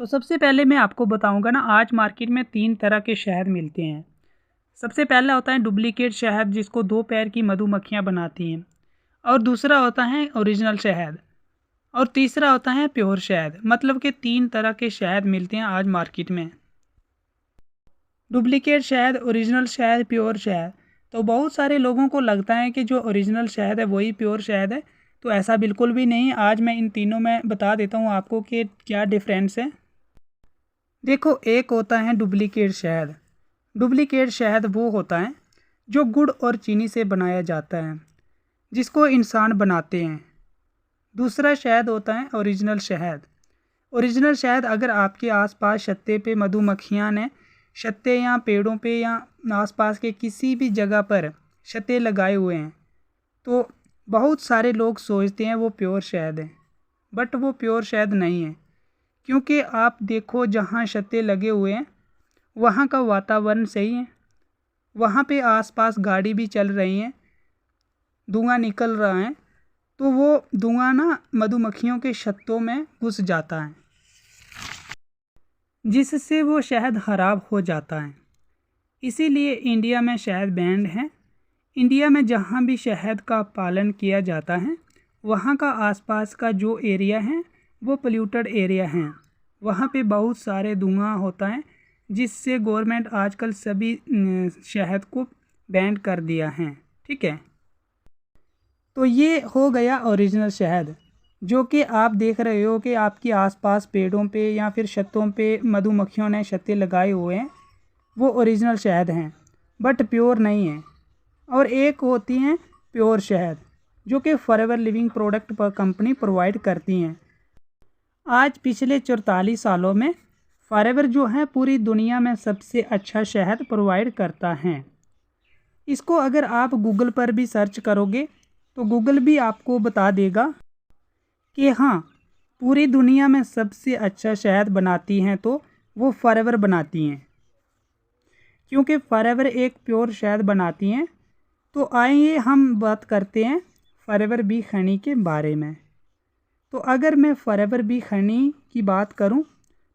तो सबसे पहले मैं आपको बताऊंगा ना, आज मार्केट में 3 तरह के शहद मिलते हैं। सबसे पहला होता है डुप्लीकेट शहद, जिसको 2 पैर की मधुमक्खियां बनाती हैं। और दूसरा होता है ओरिजिनल शहद। और तीसरा होता है प्योर शहद। मतलब कि 3 तरह के शहद मिलते हैं आज मार्केट में। डुप्लीकेट शहद, ओरिजिनल शहद, प्योर शहद। तो बहुत सारे लोगों को लगता है कि जो ओरिजिनल शहद है वही प्योर शहद है। तो ऐसा बिल्कुल भी नहीं। आज मैं इन तीनों में बता देता हूँ आपको कि क्या डिफरेंस है। देखो, एक होता है डुप्लीकेट शहद। डुप्लीकेट शहद वो होता है जो गुड़ और चीनी से बनाया जाता है, जिसको इंसान बनाते हैं। दूसरा शहद होता है ओरिजिनल शहद। ओरिजिनल शहद, अगर आपके आसपास छत्ते पे मधुमक्खियाँ ने छत्ते या पेड़ों पे या आसपास के किसी भी जगह पर छत्ते लगाए हुए हैं, तो बहुत सारे लोग सोचते हैं वो प्योर शहद है। बट वो प्योर शहद नहीं है। क्योंकि आप देखो, जहाँ छत्ते लगे हुए हैं वहाँ का वातावरण सही है, वहाँ पे आसपास गाड़ी भी चल रही है, धुआं निकल रहा है, तो वो धुआं ना मधुमक्खियों के छत्तों में घुस जाता है, जिससे वो शहद खराब हो जाता है। इसीलिए इंडिया में शहद बैंड है। इंडिया में जहाँ भी शहद का पालन किया जाता है, वहाँ का आसपास का जो एरिया है वो पोल्यूटेड एरिया है। वहाँ पे बहुत सारे धुआं होता है, जिससे गवर्नमेंट आजकल सभी शहद को बैन कर दिया है। ठीक है। तो ये हो गया ओरिजिनल शहद, जो कि आप देख रहे हो कि आपके आसपास पेड़ों पे या फिर छत्तों पे मधुमक्खियों ने छत्ते लगाए हुए हैं, वो ओरिजिनल शहद हैं, बट प्योर नहीं है। और एक होती हैं प्योर शहद, जो कि फॉरएवर लिविंग प्रोडक्ट पर कंपनी प्रोवाइड करती हैं। आज पिछले 44 सालों में फॉरएवर जो है पूरी दुनिया में सबसे अच्छा शहद प्रोवाइड करता है। इसको अगर आप गूगल पर भी सर्च करोगे तो गूगल भी आपको बता देगा कि हाँ, पूरी दुनिया में सबसे अच्छा शहद बनाती हैं तो वो फॉरएवर बनाती हैं, क्योंकि फॉरएवर एक प्योर शहद बनाती हैं। तो आइए हम बात करते हैं फॉरएवर बी हनी के बारे में। तो अगर मैं फॉरएवर बी हनी की बात करूं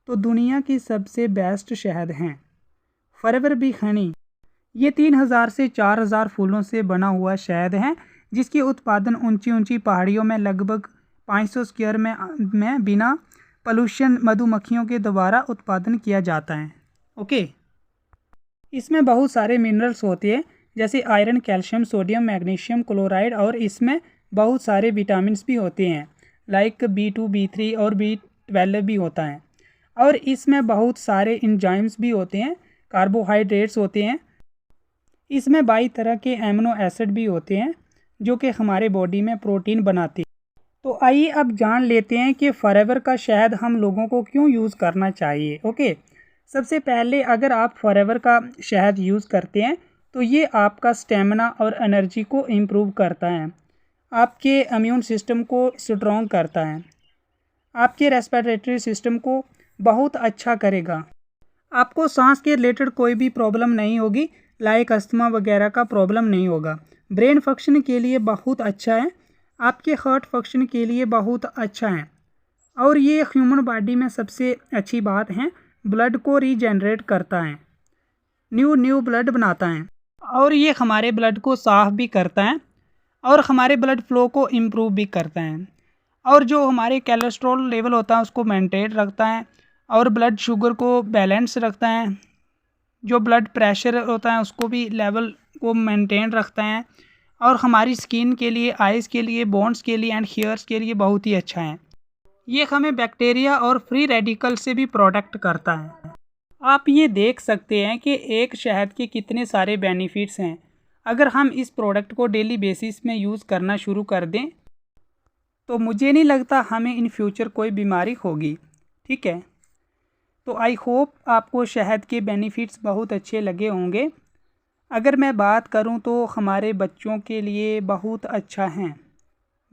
तो दुनिया की सबसे बेस्ट शहद हैं फॉरएवर बी हनी। ये 3000 से 4000 फूलों से बना हुआ शहद है, जिसकी उत्पादन ऊंची ऊंची पहाड़ियों में लगभग 500 स्क्वायर में बिना पोल्यूशन मधुमक्खियों के द्वारा उत्पादन किया जाता है। ओके। इसमें बहुत सारे मिनरल्स होते हैं, जैसे iron, calcium, sodium, magnesium, chloride, और इसमें बहुत सारे विटामिन्स भी होते हैं, लाइक B2, B3 और B12 भी होता है। और इसमें बहुत सारे एंजाइम्स भी होते हैं, कार्बोहाइड्रेट्स होते हैं। इसमें 22 तरह के एमिनो एसिड भी होते हैं, जो कि हमारे बॉडी में प्रोटीन बनाते हैं। तो आइए अब जान लेते हैं कि फॉरएवर का शहद हम लोगों को क्यों यूज़ करना चाहिए। ओके। सबसे पहले, अगर आप फॉरएवर का शहद यूज़ करते हैं तो ये आपका स्टेमिना और एनर्जी को इम्प्रूव करता है, आपके इम्यून सिस्टम को स्ट्रॉन्ग करता है, आपके रेस्पिरेटरी सिस्टम को बहुत अच्छा करेगा। आपको सांस के रिलेटेड कोई भी प्रॉब्लम नहीं होगी, लाइक अस्थमा वगैरह का प्रॉब्लम नहीं होगा। ब्रेन फंक्शन के लिए बहुत अच्छा है, आपके हार्ट फंक्शन के लिए बहुत अच्छा है। और ये ह्यूमन बॉडी में सबसे अच्छी बात है, ब्लड को रीजनरेट करता है, न्यू ब्लड बनाता है, और ये हमारे ब्लड को साफ़ भी करता है और हमारे ब्लड फ्लो को इम्प्रूव भी करता है। और जो हमारे कोलेस्ट्रॉल लेवल होता है उसको मेंटेन रखता है, और ब्लड शुगर को बैलेंस रखता है। जो ब्लड प्रेशर होता है उसको भी लेवल को मेंटेन रखता है। और हमारी स्किन के लिए, आइज़ के लिए, बोन्स के लिए एंड हेयर्स के लिए बहुत ही अच्छा है। ये हमें बैक्टीरिया और फ्री रेडिकल से भी प्रोटेक्ट करता है। आप ये देख सकते हैं कि एक शहद के कितने सारे बेनिफिट्स हैं। अगर हम इस प्रोडक्ट को डेली बेसिस में यूज़ करना शुरू कर दें तो मुझे नहीं लगता हमें इन फ्यूचर कोई बीमारी होगी। ठीक है। तो आई होप आपको शहद के बेनिफिट्स बहुत अच्छे लगे होंगे। अगर मैं बात करूं तो हमारे बच्चों के लिए बहुत अच्छा है,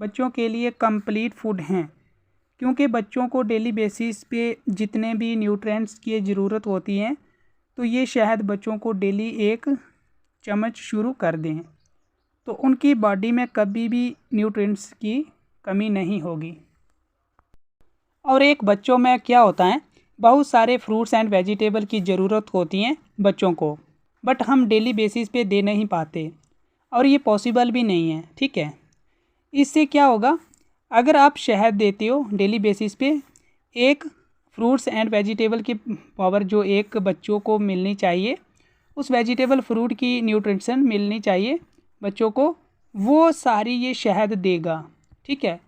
बच्चों के लिए कंप्लीट फूड हैं, क्योंकि बच्चों को डेली बेसिस पे जितने भी न्यूट्रिएंट्स की ज़रूरत होती है, तो ये शहद बच्चों को डेली 1 चम्मच शुरू कर दें तो उनकी बॉडी में कभी भी न्यूट्रिएंट्स की कमी नहीं होगी। और एक बच्चों में क्या होता है, बहुत सारे फ्रूट्स एंड वेजिटेबल की ज़रूरत होती हैं बच्चों को, बट हम डेली बेसिस पे दे नहीं पाते और ये पॉसिबल भी नहीं है। ठीक है, इससे क्या होगा, अगर आप शहद देते हो डेली बेसिस पे, एक फ्रूट्स एंड वेजिटेबल की पावर जो एक बच्चों को मिलनी चाहिए, उस वेजिटेबल फ्रूट की न्यूट्रिशन मिलनी चाहिए बच्चों को, वो सारी ये शहद देगा। ठीक है,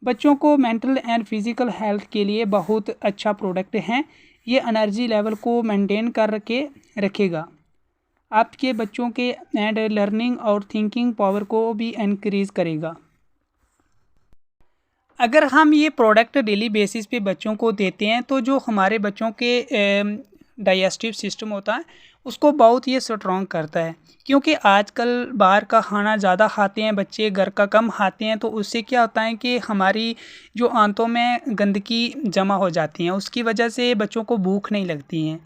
बच्चों को मेंटल एंड फिज़िकल हेल्थ के लिए बहुत अच्छा प्रोडक्ट है। ये एनर्जी लेवल को मेंटेन कर के रखेगा, आपके बच्चों के एंड लर्निंग और थिंकिंग पावर को भी इंक्रीज़ करेगा। अगर हम ये प्रोडक्ट डेली बेसिस पे बच्चों को देते हैं तो जो हमारे बच्चों के डाइजेस्टिव सिस्टम होता है उसको बहुत ये स्ट्रॉन्ग करता है, क्योंकि आजकल बाहर का खाना ज़्यादा खाते हैं बच्चे, घर का कम खाते हैं, तो उससे क्या होता है कि हमारी जो आंतों में गंदगी जमा हो जाती है, उसकी वजह से बच्चों को भूख नहीं लगती है।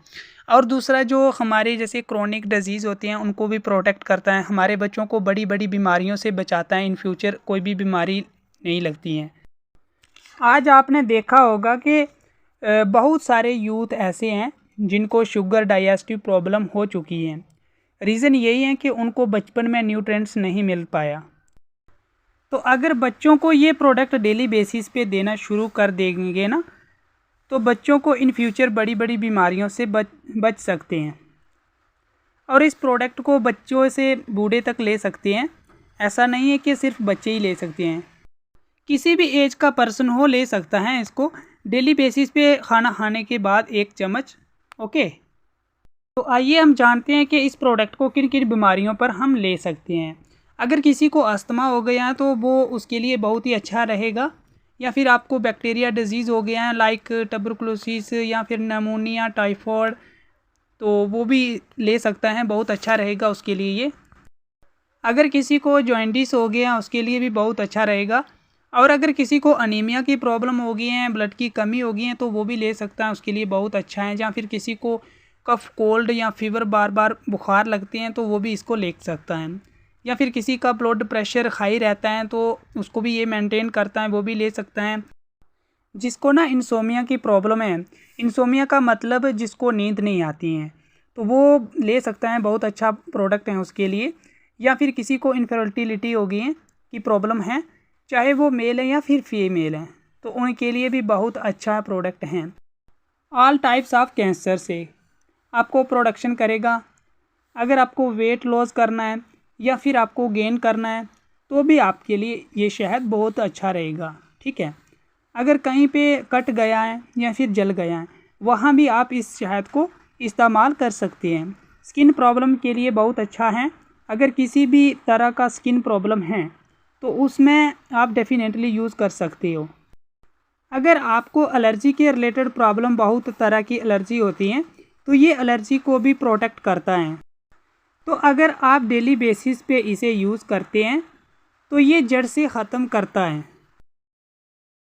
और दूसरा जो हमारे जैसे क्रोनिक डिजीज़ होते हैं उनको भी प्रोटेक्ट करता है, हमारे बच्चों को बड़ी बड़ी बीमारियों से बचाता है, इन फ्यूचर कोई भी बीमारी नहीं लगती है। आज आपने देखा होगा कि बहुत सारे यूथ ऐसे हैं जिनको शुगर डाइजेस्टिव प्रॉब्लम हो चुकी है। रीज़न यही है कि उनको बचपन में न्यूट्रिएंट्स नहीं मिल पाया। तो अगर बच्चों को ये प्रोडक्ट डेली बेसिस पे देना शुरू कर देंगे ना, तो बच्चों को इन फ्यूचर बड़ी बड़ी बीमारियों से बच सकते हैं। और इस प्रोडक्ट को बच्चों से बूढ़े तक ले सकते हैं, ऐसा नहीं है कि सिर्फ बच्चे ही ले सकते हैं, किसी भी एज का पर्सन हो ले सकता है इसको डेली बेसिस पे खाना खाने के बाद 1 चम्मच। ओके, तो आइए हम जानते हैं कि इस प्रोडक्ट को किन किन बीमारियों पर हम ले सकते हैं। अगर किसी को अस्थमा हो गया है तो वो उसके लिए बहुत ही अच्छा रहेगा, या फिर आपको बैक्टीरिया डिजीज़ हो गया है लाइक ट्यूबरकुलोसिस या फिर नमूनिया, टाइफॉइड, तो वो भी ले सकता है, बहुत अच्छा रहेगा उसके लिए ये। अगर किसी को जॉइंटिस हो गया उसके लिए भी बहुत अच्छा रहेगा। और अगर किसी को अनीमिया की प्रॉब्लम हो गई है, ब्लड की कमी हो गई है, तो वो भी ले सकता है, उसके लिए बहुत अच्छा है। या फिर किसी को कफ, कोल्ड या फीवर, बार बार बुखार लगते हैं तो वो भी इसको ले सकता है। या फिर किसी का ब्लड प्रेशर हाई रहता है तो उसको भी ये मेंटेन करता है, वो भी ले सकता है। जिसको ना इंसोमिया की प्रॉब्लम है, इंसोमिया का मतलब जिसको नींद नहीं आती है, तो वो ले सकता है, बहुत अच्छा प्रोडक्ट है उसके लिए। या फिर किसी को इनफर्टिलिटी हो गई है की प्रॉब्लम है, चाहे वो मेल है या फिर फीमेल है, तो उनके लिए भी बहुत अच्छा प्रोडक्ट है। ऑल टाइप्स ऑफ कैंसर से आपको प्रोडक्शन करेगा। अगर आपको वेट लॉस करना है या फिर आपको गेन करना है तो भी आपके लिए ये शहद बहुत अच्छा रहेगा। ठीक है, अगर कहीं पे कट गया है या फिर जल गया है, वहाँ भी आप इस शहद को इस्तेमाल कर सकते हैं। स्किन प्रॉब्लम के लिए बहुत अच्छा है। अगर किसी भी तरह का स्किन प्रॉब्लम है तो उसमें आप डेफिनेटली यूज़ कर सकते हो। अगर आपको एलर्जी के रिलेटेड प्रॉब्लम, बहुत तरह की एलर्जी होती है, तो ये एलर्जी को भी प्रोटेक्ट करता है। तो अगर आप डेली बेसिस पे इसे यूज़ करते हैं तो ये जड़ से ख़त्म करता है।